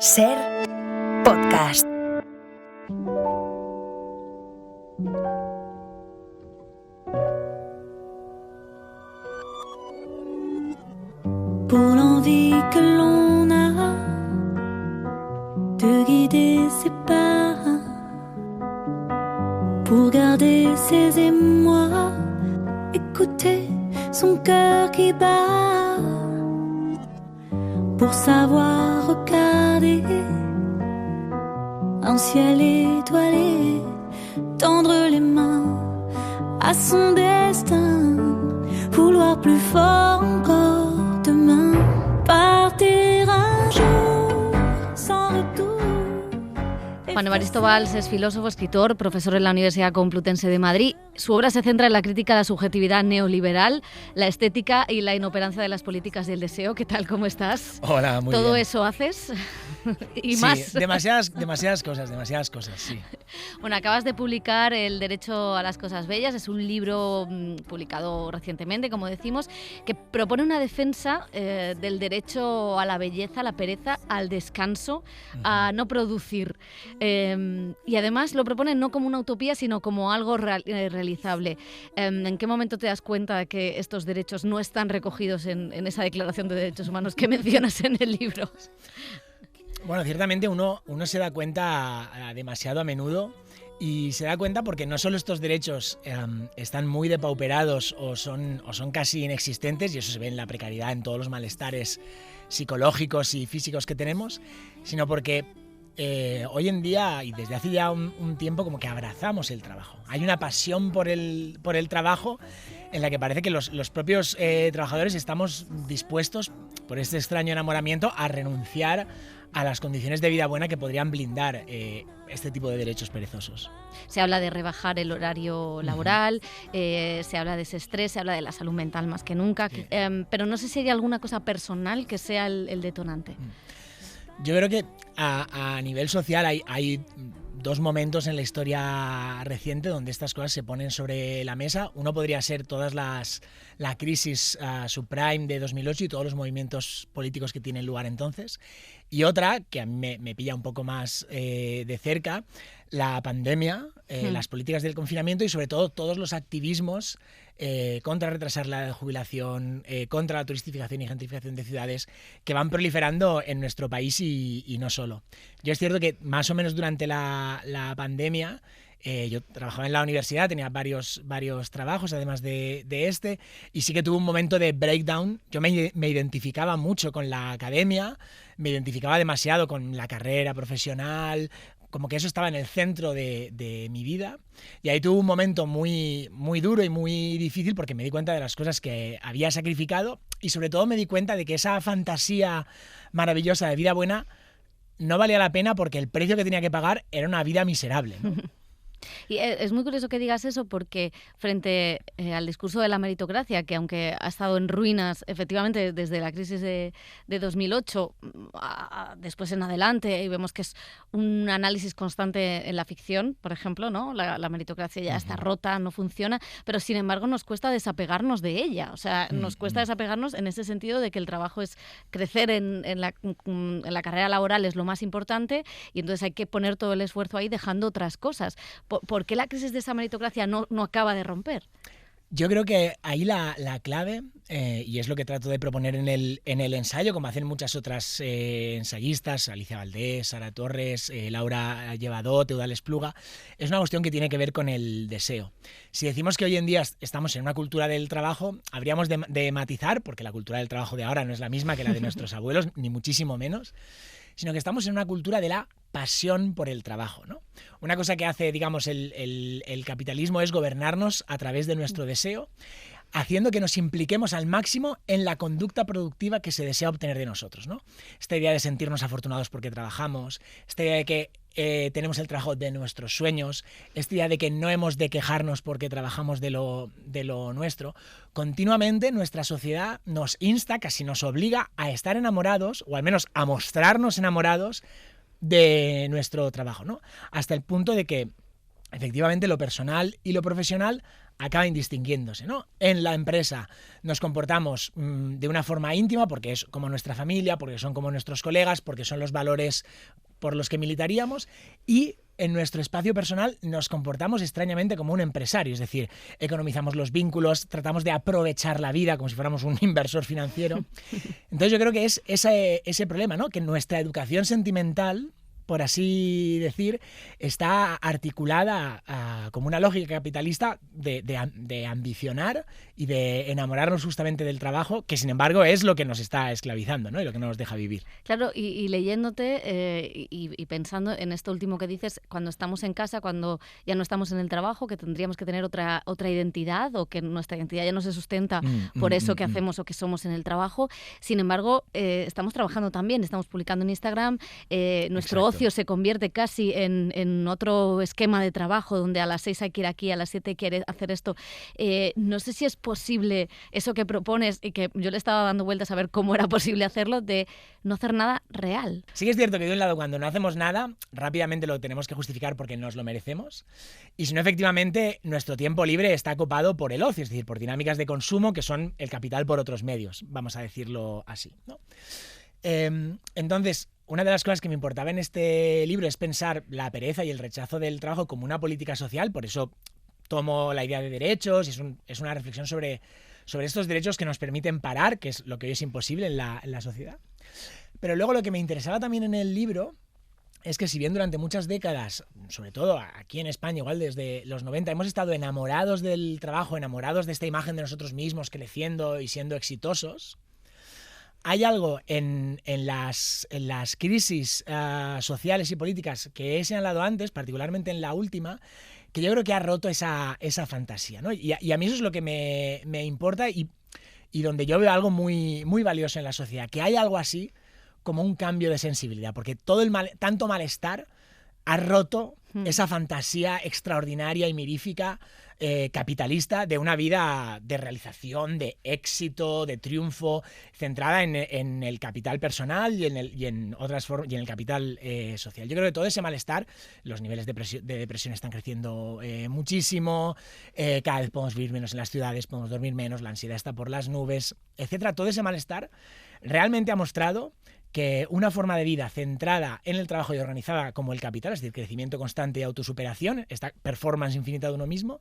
Ser podcast. Pour l'envie que l'on a de guider ses pas, pour garder ses émois, écouter son cœur qui bat, pour savoir regarder un ciel étoilé, tendre les mains à son destin, vouloir plus fort encore demain, partir un jour sans retour. Juan Evaristo Valls es filósofo, escritor, profesor en la Universidad Complutense de Madrid. Su obra se centra en la crítica a la subjetividad neoliberal, la estética y la inoperancia de las políticas del deseo. ¿Qué tal? ¿Cómo estás? Hola, muy bien. ¿Todo eso haces? ¿Y sí, más? demasiadas cosas, sí. Bueno, acabas de publicar El derecho a las cosas bellas. Es un libro publicado recientemente, como decimos, que propone una defensa del derecho a la belleza, a la pereza, al descanso, a no producir. Y además lo propone no como una utopía, sino como algo realizable. ¿En qué momento te das cuenta de que estos derechos no están recogidos en esa Declaración de Derechos Humanos que mencionas en el libro? Bueno, ciertamente uno se da cuenta demasiado a menudo, y se da cuenta porque no solo estos derechos están muy depauperados o son casi inexistentes, y eso se ve en la precariedad, en todos los malestares psicológicos y físicos que tenemos, sino porque hoy en día, y desde hace ya un tiempo, como que abrazamos el trabajo. Hay una pasión por el trabajo en la que parece que los propios trabajadores estamos dispuestos, por este extraño enamoramiento, a renunciar a las condiciones de vida buena que podrían blindar este tipo de derechos perezosos. Se habla de rebajar el horario laboral, se habla de ese estrés, se habla de la salud mental más que nunca, sí. Pero no sé si hay alguna cosa personal que sea el detonante. Yo creo que a nivel social hay dos momentos en la historia reciente donde estas cosas se ponen sobre la mesa. Uno podría ser la crisis subprime de 2008 y todos los movimientos políticos que tienen lugar entonces. Y otra, que a mí me pilla un poco más de cerca, la pandemia, las políticas del confinamiento y sobre todo todos los activismos contra retrasar la jubilación, contra la turistificación y gentrificación de ciudades que van proliferando en nuestro país y no solo. Yo es cierto que más o menos durante la pandemia yo trabajaba en la universidad, tenía varios trabajos además de este, y sí que tuve un momento de breakdown. Yo me identificaba mucho con la academia, me identificaba demasiado con la carrera profesional, como que eso estaba en el centro de mi vida, y ahí tuve un momento muy, muy duro y muy difícil porque me di cuenta de las cosas que había sacrificado, y sobre todo me di cuenta de que esa fantasía maravillosa de vida buena no valía la pena porque el precio que tenía que pagar era una vida miserable, ¿no? Y es muy curioso que digas eso porque frente al discurso de la meritocracia, que aunque ha estado en ruinas efectivamente desde la crisis de 2008 después en adelante, y vemos que es un análisis constante en la ficción, por ejemplo, ¿no? La meritocracia ya está rota, no funciona, pero sin embargo nos cuesta desapegarnos de ella. O sea, nos cuesta desapegarnos en ese sentido de que el trabajo es crecer en la carrera laboral, es lo más importante, y entonces hay que poner todo el esfuerzo ahí dejando otras cosas. ¿Por qué la crisis de esa meritocracia no acaba de romper? Yo creo que ahí la clave, y es lo que trato de proponer en el ensayo, como hacen muchas otras ensayistas, Alicia Valdés, Sara Torres, Laura Llevadó, Teudal Espluga, es una cuestión que tiene que ver con el deseo. Si decimos que hoy en día estamos en una cultura del trabajo, habríamos de matizar, porque la cultura del trabajo de ahora no es la misma que la de nuestros abuelos, ni muchísimo menos, sino que estamos en una cultura de la pasión por el trabajo, ¿no? Una cosa que hace, digamos, el capitalismo es gobernarnos a través de nuestro deseo, haciendo que nos impliquemos al máximo en la conducta productiva que se desea obtener de nosotros, ¿no? Esta idea de sentirnos afortunados porque trabajamos, esta idea de que tenemos el trabajo de nuestros sueños, esta idea de que no hemos de quejarnos porque trabajamos de lo nuestro. Continuamente nuestra sociedad nos insta, casi nos obliga a estar enamorados, o al menos a mostrarnos enamorados de nuestro trabajo, ¿no? Hasta el punto de que efectivamente lo personal y lo profesional acaben distinguiéndose, ¿no? En la empresa nos comportamos de una forma íntima porque es como nuestra familia, porque son como nuestros colegas, porque son los valores por los que militaríamos, y en nuestro espacio personal nos comportamos extrañamente como un empresario, es decir, economizamos los vínculos, tratamos de aprovechar la vida como si fuéramos un inversor financiero. Entonces yo creo que es ese problema, ¿no? Que nuestra educación sentimental, por así decir, está articulada como una lógica capitalista de ambicionar y de enamorarnos justamente del trabajo, que sin embargo es lo que nos está esclavizando, ¿no? Y lo que no nos deja vivir. Claro, y leyéndote y pensando en esto último que dices, cuando estamos en casa, cuando ya no estamos en el trabajo, que tendríamos que tener otra identidad, o que nuestra identidad ya no se sustenta por eso que hacemos o que somos en el trabajo. Sin embargo, estamos trabajando también, estamos publicando en Instagram, nuestro Exacto. ocio se convierte casi en otro esquema de trabajo, donde a las 6 hay que ir aquí, a las 7 hay que hacer esto. No sé si es posible eso que propones, y que yo le estaba dando vueltas a ver cómo era posible hacerlo, de no hacer nada real. Sí que es cierto que de un lado, cuando no hacemos nada, rápidamente lo tenemos que justificar porque nos lo merecemos, y si no, efectivamente, nuestro tiempo libre está copado por el ocio, es decir, por dinámicas de consumo que son el capital por otros medios, vamos a decirlo así, ¿no? Entonces, una de las cosas que me importaba en este libro es pensar la pereza y el rechazo del trabajo como una política social, por eso tomo la idea de derechos, y es una reflexión sobre estos derechos que nos permiten parar, que es lo que hoy es imposible en la sociedad. Pero luego lo que me interesaba también en el libro es que, si bien durante muchas décadas, sobre todo aquí en España, igual desde los 90, hemos estado enamorados del trabajo, enamorados de esta imagen de nosotros mismos creciendo y siendo exitosos, hay algo en las crisis sociales y políticas que he señalado antes, particularmente en la última, que yo creo que ha roto esa fantasía, ¿no? Y a mí eso es lo que me importa, y donde yo veo algo muy, muy valioso en la sociedad, que hay algo así como un cambio de sensibilidad, porque tanto malestar ha roto esa fantasía extraordinaria y mirífica capitalista de una vida de realización, de éxito, de triunfo, centrada en el capital personal y en otras formas, y en el capital social. Yo creo que todo ese malestar, los niveles de depresión están creciendo muchísimo, cada vez podemos vivir menos en las ciudades, podemos dormir menos, la ansiedad está por las nubes, etcétera. Todo ese malestar realmente ha mostrado que una forma de vida centrada en el trabajo y organizada como el capital, es decir, crecimiento constante y autosuperación, esta performance infinita de uno mismo,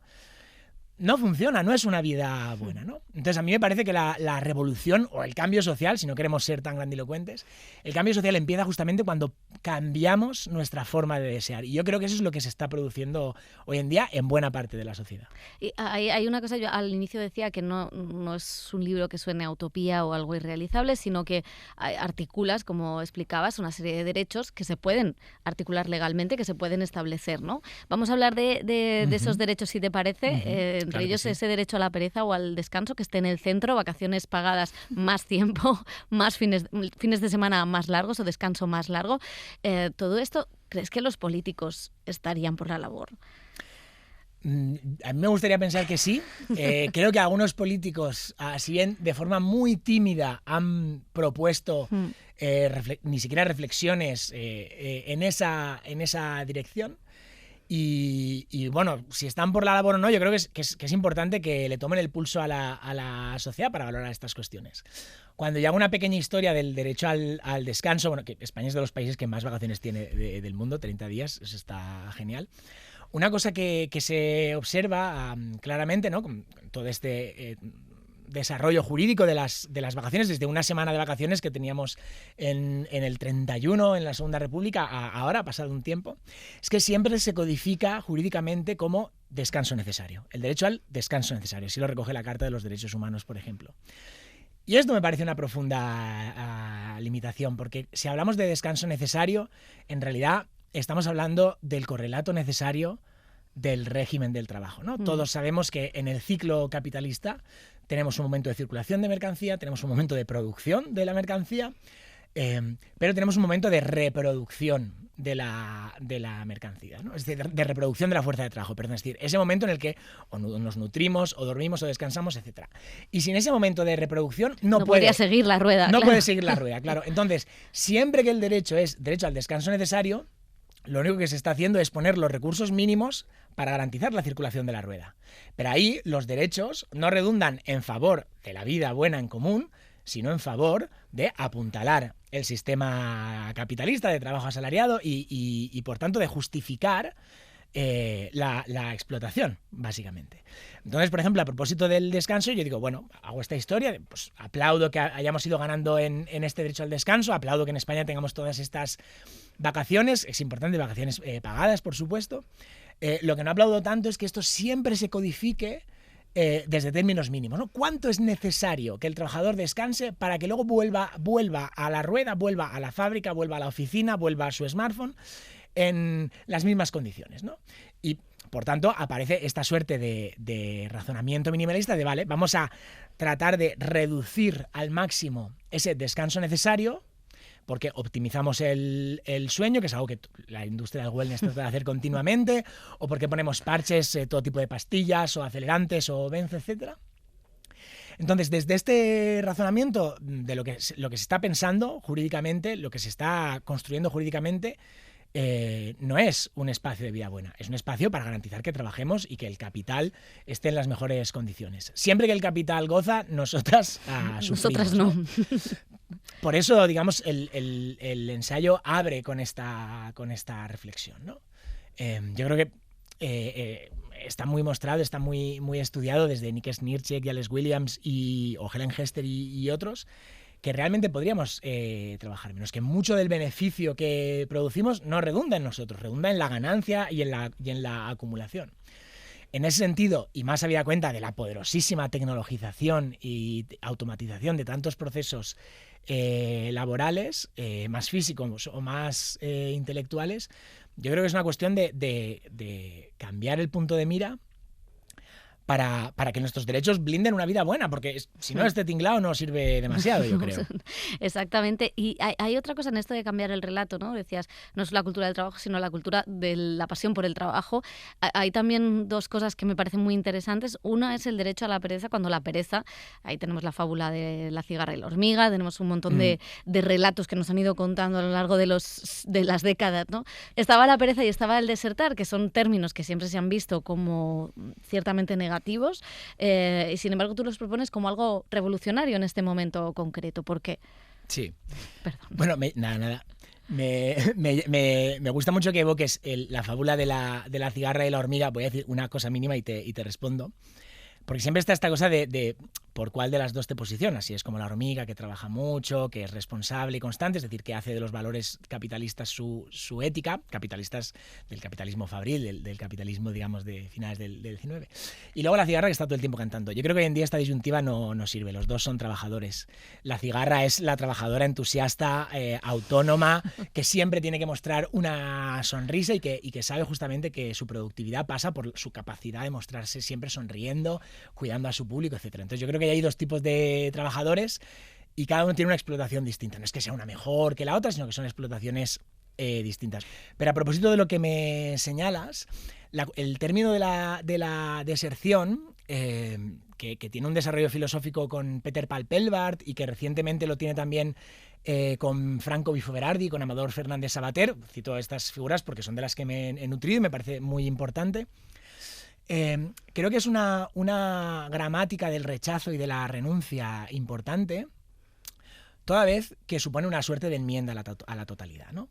no funciona, no es una vida buena, ¿no? Entonces a mí me parece que la revolución o el cambio social, si no queremos ser tan grandilocuentes, el cambio social empieza justamente cuando cambiamos nuestra forma de desear. Y yo creo que eso es lo que se está produciendo hoy en día en buena parte de la sociedad. Y hay una cosa, yo al inicio decía que no es un libro que suene a utopía o algo irrealizable, sino que articulas, como explicabas, una serie de derechos que se pueden articular legalmente, que se pueden establecer, ¿no? Vamos a hablar de esos derechos, si te parece. Entre Claro que ellos sí. ese derecho a la pereza o al descanso, que esté en el centro, vacaciones pagadas más tiempo, más fines de semana más largos o descanso más largo. Todo esto, ¿crees que los políticos estarían por la labor? A mí me gustaría pensar que sí. Creo que algunos políticos, si bien de forma muy tímida, han propuesto ni siquiera reflexiones en esa dirección. Y bueno, si están por la labor o no, yo creo que es importante que le tomen el pulso a la sociedad para valorar estas cuestiones. Cuando yo hago una pequeña historia del derecho al descanso, bueno, que España es de los países que más vacaciones tiene del mundo, 30 días, eso está genial. Una cosa que se observa claramente, ¿no?, con todo este desarrollo jurídico de las vacaciones, desde una semana de vacaciones que teníamos en el 31, en la Segunda República, ahora, ha pasado un tiempo, es que siempre se codifica jurídicamente como descanso necesario. El derecho al descanso necesario, así lo recoge la Carta de los Derechos Humanos, por ejemplo. Y esto me parece una profunda limitación, porque si hablamos de descanso necesario, en realidad estamos hablando del correlato necesario del régimen del trabajo, ¿no? Todos sabemos que en el ciclo capitalista tenemos un momento de circulación de mercancía, tenemos un momento de producción de la mercancía, pero tenemos un momento de reproducción de la mercancía, ¿no? Es decir, de reproducción de la fuerza de trabajo, perdón, es decir, ese momento en el que o nos nutrimos, o dormimos, o descansamos, etc. Y sin ese momento de reproducción no podría seguir la rueda. No claro. puede seguir la rueda, claro. Entonces, siempre que el derecho es derecho al descanso necesario, lo único que se está haciendo es poner los recursos mínimos para garantizar la circulación de la rueda. Pero ahí los derechos no redundan en favor de la vida buena en común, sino en favor de apuntalar el sistema capitalista de trabajo asalariado y por tanto, de justificar la explotación, básicamente. Entonces, por ejemplo, a propósito del descanso, yo digo, bueno, hago esta historia, pues aplaudo que hayamos ido ganando en este derecho al descanso, aplaudo que en España tengamos todas estas vacaciones, es importante, vacaciones pagadas, por supuesto. Lo que no aplaudo tanto es que esto siempre se codifique desde términos mínimos, ¿no? ¿Cuánto es necesario que el trabajador descanse para que luego vuelva a la rueda, vuelva a la fábrica, vuelva a la oficina, vuelva a su smartphone en las mismas condiciones, ¿no? Y por tanto aparece esta suerte de razonamiento minimalista de, vale, vamos a tratar de reducir al máximo ese descanso necesario porque optimizamos el sueño, que es algo que la industria del wellness trata de hacer continuamente, o porque ponemos parches, todo tipo de pastillas o acelerantes o benzo, etcétera. Entonces, desde este razonamiento de lo que se está pensando jurídicamente, lo que se está construyendo jurídicamente, no es un espacio de vida buena, es un espacio para garantizar que trabajemos y que el capital esté en las mejores condiciones. Siempre que el capital goza, nosotras sufrimos. Nosotras no. Por eso, digamos, el ensayo abre con esta reflexión, ¿no? Yo creo que está muy mostrado, está muy, muy estudiado desde Nick Smirchek y Alex Williams o Helen Hester y otros, que realmente podríamos trabajar menos, que mucho del beneficio que producimos no redunda en nosotros, redunda en la ganancia y en la acumulación. En ese sentido, y más habida cuenta de la poderosísima tecnologización y automatización de tantos procesos laborales, más físicos o más intelectuales, yo creo que es una cuestión de cambiar el punto de mira para que nuestros derechos blinden una vida buena, porque si no, este tinglao no sirve demasiado, yo creo. Exactamente. Y hay otra cosa en esto de cambiar el relato, ¿no? Decías, no es la cultura del trabajo, sino la cultura de la pasión por el trabajo. Hay también dos cosas que me parecen muy interesantes. Una es el derecho a la pereza, cuando la pereza, ahí tenemos la fábula de la cigarra y la hormiga, tenemos un montón de relatos que nos han ido contando a lo largo de las décadas, ¿no? Estaba la pereza y estaba el desertar, que son términos que siempre se han visto como ciertamente negativos, y sin embargo tú los propones como algo revolucionario en este momento concreto. ¿Por qué? Sí. Perdón. Bueno, nada. Me gusta mucho que evoques la fábula de la cigarra y la hormiga. Voy a decir una cosa mínima y te respondo. Porque siempre está esta cosa de por cuál de las dos te posicionas. Si es como la hormiga, que trabaja mucho, que es responsable y constante, es decir, que hace de los valores capitalistas su ética, capitalistas del capitalismo fabril, del capitalismo, digamos, de finales del 19. Y luego la cigarra, que está todo el tiempo cantando. Yo creo que hoy en día esta disyuntiva no sirve, los dos son trabajadores. La cigarra es la trabajadora entusiasta, autónoma, que siempre tiene que mostrar una sonrisa y que sabe justamente que su productividad pasa por su capacidad de mostrarse siempre sonriendo, cuidando a su público, etc. Entonces yo creo que hay dos tipos de trabajadores y cada uno tiene una explotación distinta. No es que sea una mejor que la otra, sino que son explotaciones distintas. Pero a propósito de lo que me señalas, el término de la deserción, que tiene un desarrollo filosófico con Peter Paul Pelbart y que recientemente lo tiene también con Franco Vifoverardi, con Amador Fernández Sabater, cito estas figuras porque son de las que me he nutrido y me parece muy importante. Creo que es una gramática del rechazo y de la renuncia importante, toda vez que supone una suerte de enmienda a la totalidad, ¿no?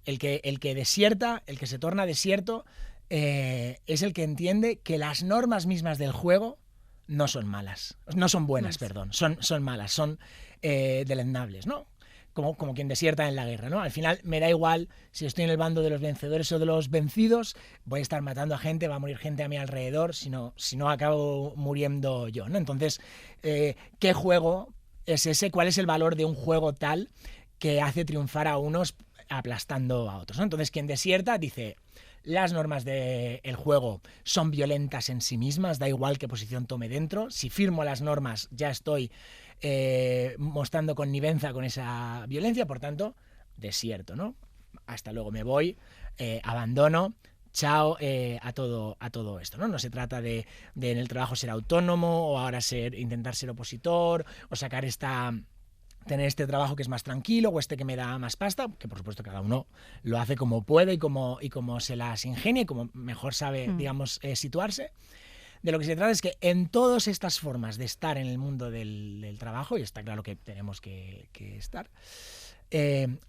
El que desierta, el que se torna desierto, es el que entiende que las normas mismas del juego no son malas, no son buenas, perdón, son malas, son deleznables, ¿no? Como quien desierta en la guerra, ¿no? Al final me da igual si estoy en el bando de los vencedores o de los vencidos, voy a estar matando a gente, va a morir gente a mi alrededor, si no acabo muriendo yo, ¿no? Entonces, ¿qué juego es ese? ¿Cuál es el valor de un juego tal que hace triunfar a unos aplastando a otros, ¿no? Entonces, quien desierta dice: las normas del juego son violentas en sí mismas, da igual qué posición tome dentro, si firmo las normas ya estoy mostrando connivencia con esa violencia, por tanto, desierto, ¿no? Hasta luego, me voy, abandono, chao a todo esto, ¿no? No se trata de en el trabajo ser autónomo o ahora intentar ser opositor o sacar esta tener este trabajo que es más tranquilo o este que me da más pasta, que por supuesto cada uno lo hace como puede y como se las ingenia y como mejor sabe, digamos, situarse. De lo que se trata es que en todas estas formas de estar en el mundo del trabajo, y está claro que tenemos que estar,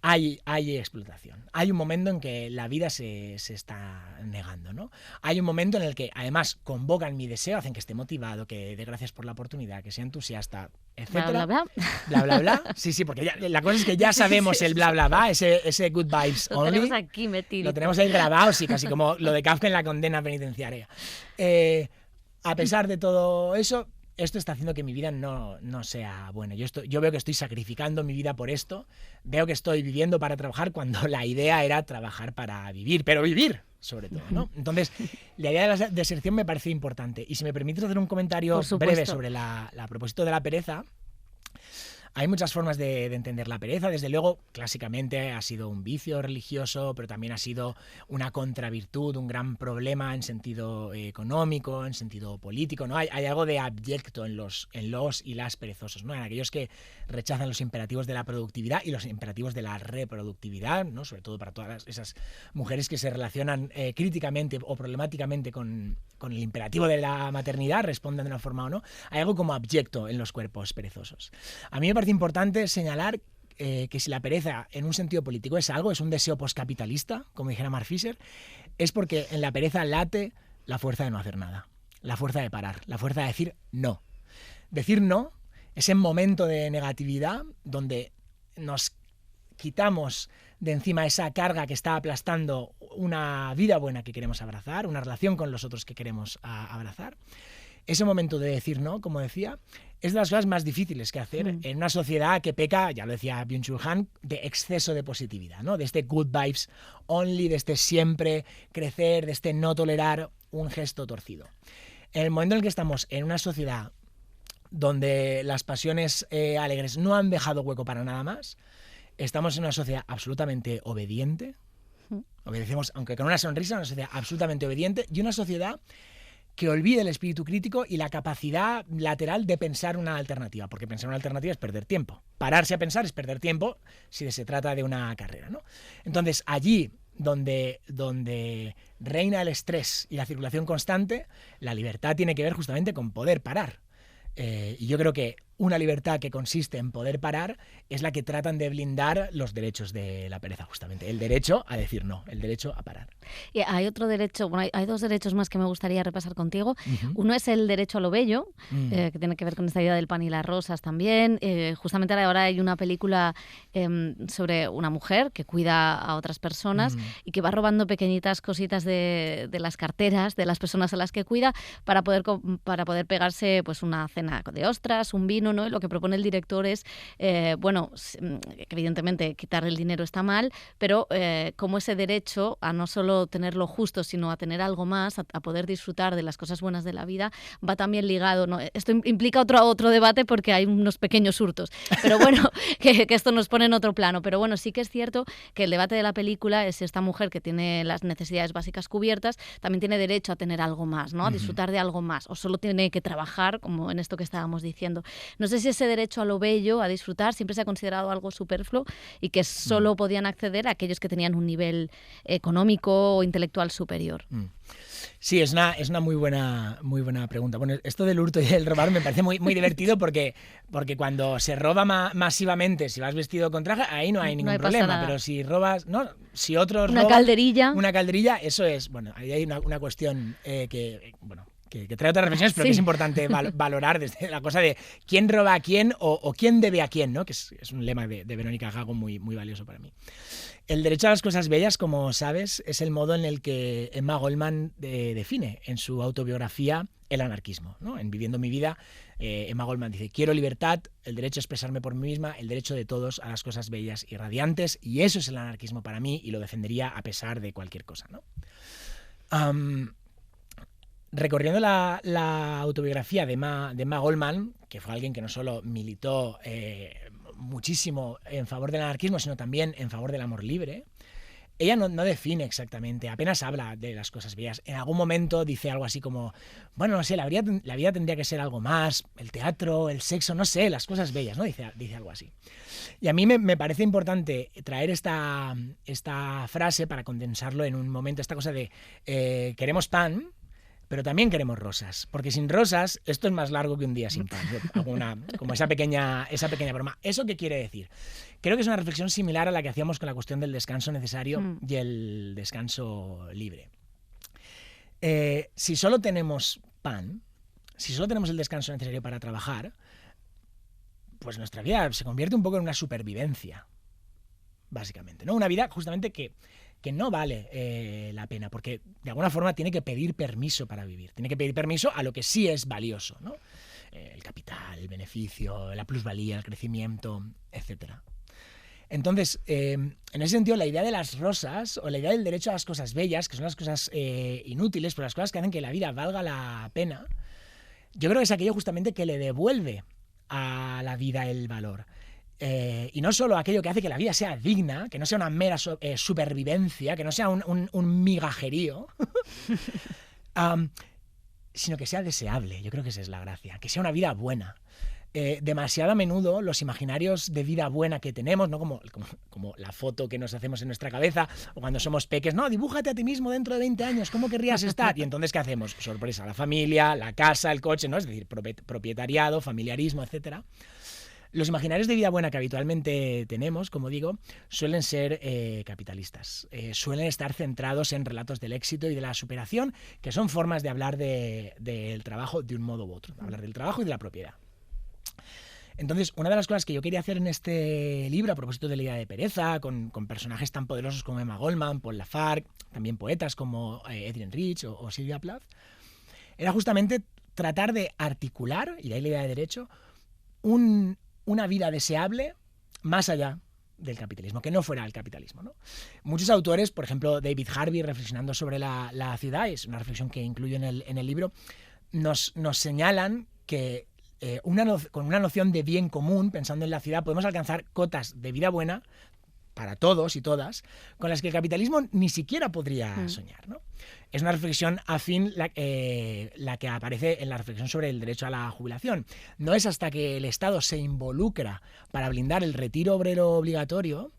hay explotación. Hay un momento en que la vida se está negando, ¿no? Hay un momento en el que además convocan mi deseo, hacen que esté motivado, que dé gracias por la oportunidad, que sea entusiasta, etcétera. Bla, bla, bla, bla, bla. Sí, porque la cosa es que ya sabemos el bla, bla, bla, ese good vibes only. Lo tenemos aquí metido. Lo tenemos ahí grabado, sí, casi como lo de Kafka en la condena penitenciaria. A pesar de todo eso, esto está haciendo que mi vida no sea buena. Yo veo que estoy sacrificando mi vida por esto. Veo que estoy viviendo para trabajar cuando la idea era trabajar para vivir, pero vivir sobre todo, ¿no? Entonces, la idea de la deserción me parece importante. Y si me permites hacer un comentario breve sobre la propósito de la pereza. Hay muchas formas de entender la pereza. Desde luego, clásicamente ha sido un vicio religioso, pero también ha sido una contravirtud, un gran problema en sentido económico, en sentido político, ¿no? Hay algo de abyecto en los y las perezosos, ¿no? En aquellos que rechazan los imperativos de la productividad y los imperativos de la reproductividad, ¿no? Sobre todo para todas esas mujeres que se relacionan críticamente o problemáticamente con el imperativo de la maternidad, respondan de una forma o no. Hay algo como abyecto en los cuerpos perezosos. A mí me parece importante señalar que si la pereza en un sentido político es un deseo postcapitalista, como dijera Mark Fisher, es porque en la pereza late la fuerza de no hacer nada, la fuerza de parar, la fuerza de decir no. Decir no, ese momento de negatividad donde nos quitamos de encima esa carga que está aplastando una vida buena que queremos abrazar, una relación con los otros que queremos abrazar. Ese momento de decir no, como decía, es de las cosas más difíciles que hacer en una sociedad que peca, ya lo decía Byung-Chul Han, de exceso de positividad, ¿no? De este good vibes only, de este siempre crecer, de este no tolerar un gesto torcido. En el momento en el que estamos en una sociedad donde las pasiones alegres no han dejado hueco para nada más, estamos en una sociedad absolutamente obediente, obedecemos, aunque con una sonrisa, una sociedad absolutamente obediente y una sociedad que olvide el espíritu crítico y la capacidad lateral de pensar una alternativa, porque pensar una alternativa es perder tiempo. Pararse a pensar es perder tiempo si se trata de una carrera, ¿no? Entonces, allí donde reina el estrés y la circulación constante, la libertad tiene que ver justamente con poder parar. Y yo creo que una libertad que consiste en poder parar es la que tratan de blindar los derechos de la pereza, justamente. El derecho a decir no, el derecho a parar. Y hay otro derecho, bueno, hay dos derechos más que me gustaría repasar contigo. Uno es el derecho a lo bello, que tiene que ver con esta idea del pan y las rosas también. Justamente ahora hay una película sobre una mujer que cuida a otras personas y que va robando pequeñitas cositas de las carteras de las personas a las que cuida para poder pegarse pues una cena de ostras, un vino, ¿no? Y lo que propone el director es, bueno, evidentemente quitar el dinero está mal, pero como ese derecho a no solo tener lo justo, sino a tener algo más, a poder disfrutar de las cosas buenas de la vida, va también ligado, ¿no? Esto implica otro debate porque hay unos pequeños hurtos, pero bueno, que esto nos pone en otro plano. Pero bueno, sí que es cierto que el debate de la película es si esta mujer que tiene las necesidades básicas cubiertas también tiene derecho a tener algo más, ¿no? A disfrutar de algo más, o solo tiene que trabajar, como en esto que estábamos diciendo. No sé si ese derecho a lo bello, a disfrutar, siempre se ha considerado algo superfluo y que solo podían acceder a aquellos que tenían un nivel económico o intelectual superior. Sí, es una muy buena pregunta. Bueno, esto del hurto y del robar me parece muy divertido porque cuando se roba masivamente, si vas vestido con traje, ahí no hay ningún problema. Pero si robas, no, si otros roban una calderilla, eso es, bueno, ahí hay una cuestión que trae otras reflexiones, pero que es importante valorar desde la cosa de quién roba a quién o quién debe a quién, ¿no? Que es un lema de Verónica Gago muy valioso para mí. El derecho a las cosas bellas, como sabes, es el modo en el que Emma Goldman define en su autobiografía el anarquismo, ¿no? En Viviendo mi vida, Emma Goldman dice: quiero libertad, el derecho a expresarme por mí misma, el derecho de todos a las cosas bellas y radiantes, y eso es el anarquismo para mí y lo defendería a pesar de cualquier cosa, ¿no? Recorriendo la autobiografía de Emma Goldman, que fue alguien que no solo militó muchísimo en favor del anarquismo, sino también en favor del amor libre, ella no define exactamente, apenas habla de las cosas bellas. En algún momento dice algo así como, bueno, no sé, la vida tendría que ser algo más, el teatro, el sexo, no sé, las cosas bellas, ¿no? Dice algo así. Y a mí me parece importante traer esta frase para condensarlo en un momento, esta cosa de queremos pan, pero también queremos rosas, porque sin rosas esto es más largo que un día sin pan. Yo hago como esa pequeña broma. ¿Eso qué quiere decir? Creo que es una reflexión similar a la que hacíamos con la cuestión del descanso necesario y el descanso libre. Si solo tenemos pan, si solo tenemos el descanso necesario para trabajar, pues nuestra vida se convierte un poco en una supervivencia, básicamente, ¿no? Una vida justamente que no vale la pena, porque de alguna forma tiene que pedir permiso para vivir, tiene que pedir permiso a lo que sí es valioso, ¿no? El capital, el beneficio, la plusvalía, el crecimiento, etc. Entonces, en ese sentido, la idea de las rosas o la idea del derecho a las cosas bellas, que son las cosas inútiles, pero las cosas que hacen que la vida valga la pena, yo creo que es aquello justamente que le devuelve a la vida el valor. Y no solo aquello que hace que la vida sea digna, que no sea una mera supervivencia, que no sea un migajerío, sino que sea deseable. Yo creo que esa es la gracia, que sea una vida buena. Demasiado a menudo los imaginarios de vida buena que tenemos, ¿no? como la foto que nos hacemos en nuestra cabeza, o cuando somos peques, no, dibújate a ti mismo dentro de 20 años, ¿cómo querrías estar? Y entonces, ¿qué hacemos? Sorpresa, la familia, la casa, el coche, ¿no? Es decir, propietariado, familiarismo, etcétera. Los imaginarios de vida buena que habitualmente tenemos, como digo, suelen ser capitalistas. Suelen estar centrados en relatos del éxito y de la superación, que son formas de hablar del trabajo de un modo u otro, hablar del trabajo y de la propiedad. Entonces, una de las cosas que yo quería hacer en este libro, a propósito de la idea de pereza, con personajes tan poderosos como Emma Goldman, Paul Lafargue, también poetas como Adrienne Rich o Sylvia Plath, era justamente tratar de articular, y de ahí la idea de derecho, una vida deseable más allá del capitalismo, que no fuera el capitalismo, ¿no? Muchos autores, por ejemplo David Harvey, reflexionando sobre la ciudad, es una reflexión que incluyo en el libro, nos señalan que con una noción de bien común, pensando en la ciudad, podemos alcanzar cotas de vida buena para todos y todas, con las que el capitalismo ni siquiera podría soñar, ¿no? Es una reflexión afín la que aparece en la reflexión sobre el derecho a la jubilación. No es hasta que el Estado se involucra para blindar el retiro obrero obligatorio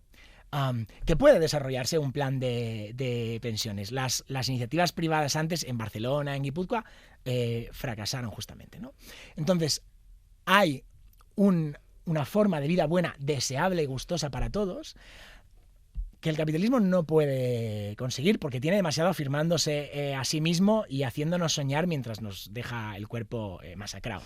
que puede desarrollarse un plan de pensiones. Las iniciativas privadas antes, en Barcelona, en Guipúzcoa, fracasaron justamente, ¿no? Entonces, hay una forma de vida buena, deseable y gustosa para todos, que el capitalismo no puede conseguir porque tiene demasiado afirmándose a sí mismo y haciéndonos soñar mientras nos deja el cuerpo masacrado.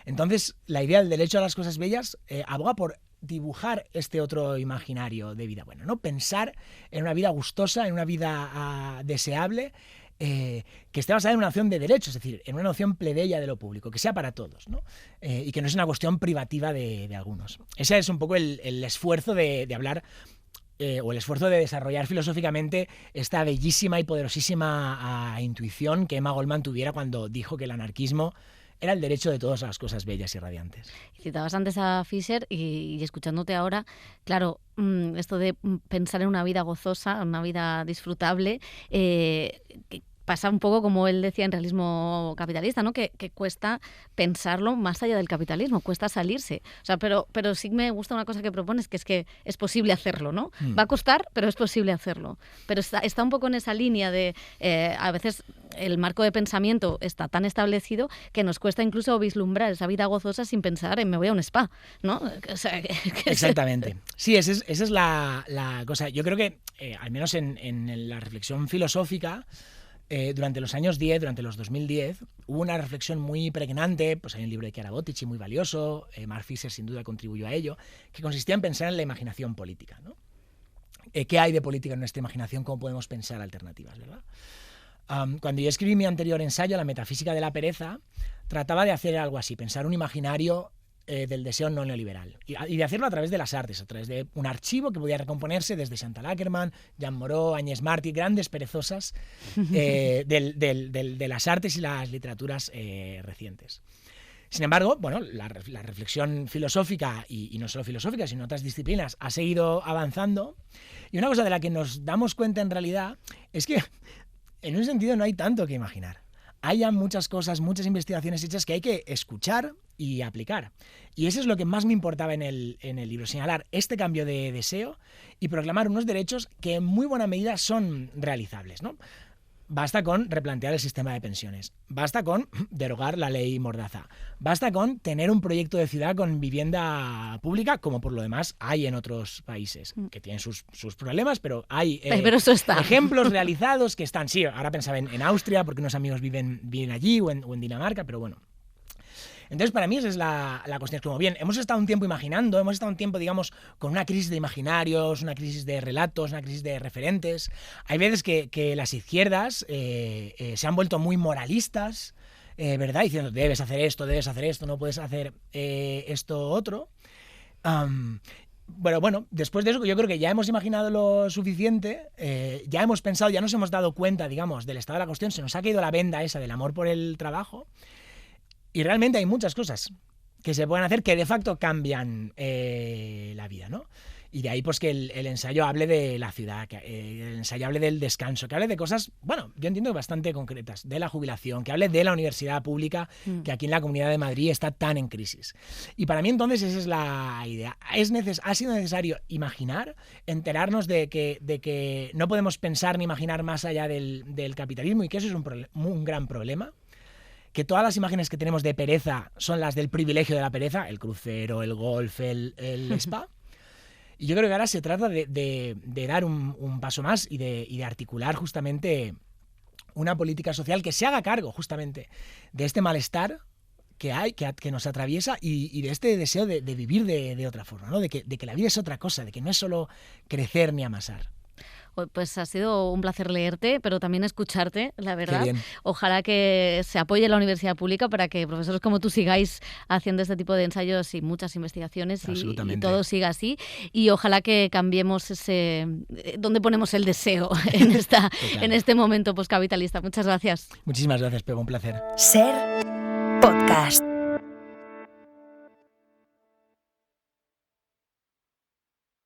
Entonces, la idea del derecho a las cosas bellas aboga por dibujar este otro imaginario de vida buena, ¿no? Pensar en una vida gustosa, en una vida deseable, que esté basada en una noción de derechos, es decir, en una noción plebeya de lo público, que sea para todos, ¿no? Y que no es una cuestión privativa de algunos. Ese es un poco el esfuerzo de hablar o el esfuerzo de desarrollar filosóficamente esta bellísima y poderosísima intuición que Emma Goldman tuviera cuando dijo que el anarquismo era el derecho de todas las cosas bellas y radiantes. Citabas antes a Fischer y escuchándote ahora, claro, esto de pensar en una vida gozosa, una vida disfrutable, pasa un poco como él decía en Realismo Capitalista, ¿no? Que cuesta pensarlo más allá del capitalismo, cuesta salirse. O sea, pero sí me gusta una cosa que propones, que es posible hacerlo, ¿no? Va a costar, pero es posible hacerlo. Pero está un poco en esa línea de, a veces el marco de pensamiento está tan establecido que nos cuesta incluso vislumbrar esa vida gozosa sin pensar en me voy a un spa, ¿no? O sea, exactamente. Sí, esa es la cosa. Yo creo que, al menos en la reflexión filosófica, durante los años 10, durante los 2010, hubo una reflexión muy pregnante, pues hay un libro de Chiara Bottici muy valioso, Mark Fisher sin duda contribuyó a ello, que consistía en pensar en la imaginación política, ¿no? ¿Qué hay de política en nuestra imaginación? ¿Cómo podemos pensar alternativas, verdad? Cuando yo escribí mi anterior ensayo, La metafísica de la pereza, trataba de hacer algo así, pensar un imaginario del deseo no neoliberal. Y de hacerlo a través de las artes, a través de un archivo que podía recomponerse desde Chantal Akerman, Jean Moreau, Agnès Marty, grandes perezosas de las artes y las literaturas recientes. Sin embargo, bueno, la reflexión filosófica, y no solo filosófica, sino otras disciplinas, ha seguido avanzando. Y una cosa de la que nos damos cuenta en realidad es que, en un sentido, no hay tanto que imaginar. Hay ya muchas cosas, muchas investigaciones hechas que hay que escuchar y aplicar. Y eso es lo que más me importaba en el libro, señalar este cambio de deseo y proclamar unos derechos que en muy buena medida son realizables, ¿no? Basta con replantear el sistema de pensiones, basta con derogar la ley Mordaza, basta con tener un proyecto de ciudad con vivienda pública, como por lo demás hay en otros países, que tienen sus problemas, pero hay pero eso está. ejemplos realizados que están, sí, ahora pensaba en Austria, porque unos amigos viven allí, o en Dinamarca, pero bueno. Entonces, para mí esa es la cuestión. Es como, bien, hemos estado un tiempo imaginando, hemos estado un tiempo, digamos, con una crisis de imaginarios, una crisis de relatos, una crisis de referentes. Hay veces que las izquierdas se han vuelto muy moralistas, ¿verdad? Diciendo, debes hacer esto, no puedes hacer esto otro. Bueno, después de eso yo creo que ya hemos imaginado lo suficiente, ya hemos pensado, ya nos hemos dado cuenta, digamos, del estado de la cuestión, se nos ha caído la venda esa del amor por el trabajo. Y realmente hay muchas cosas que se pueden hacer que de facto cambian la vida, ¿no? Y de ahí pues que el ensayo hable de la ciudad, que el ensayo hable del descanso, que hable de cosas, bueno, yo entiendo bastante concretas, de la jubilación, que hable de la universidad pública, que aquí en la Comunidad de Madrid está tan en crisis. Y para mí entonces esa es la idea. Ha sido necesario imaginar, enterarnos de que no podemos pensar ni imaginar más allá del capitalismo y que eso es un gran problema. Que todas las imágenes que tenemos de pereza son las del privilegio de la pereza, el crucero, el golf, el spa. Y yo creo que ahora se trata de dar un paso más y de articular justamente una política social que se haga cargo justamente de este malestar que hay, que nos atraviesa y de este deseo de vivir de otra forma, ¿no? De que la vida es otra cosa, de que no es solo crecer ni amasar. Pues ha sido un placer leerte, pero también escucharte, la verdad. Qué bien. Ojalá que se apoye la universidad pública para que profesores como tú sigáis haciendo este tipo de ensayos y muchas investigaciones y todo siga así. Y ojalá que cambiemos dónde ponemos el deseo en este momento postcapitalista. Muchas gracias. Muchísimas gracias, Pepa, un placer. Ser podcast.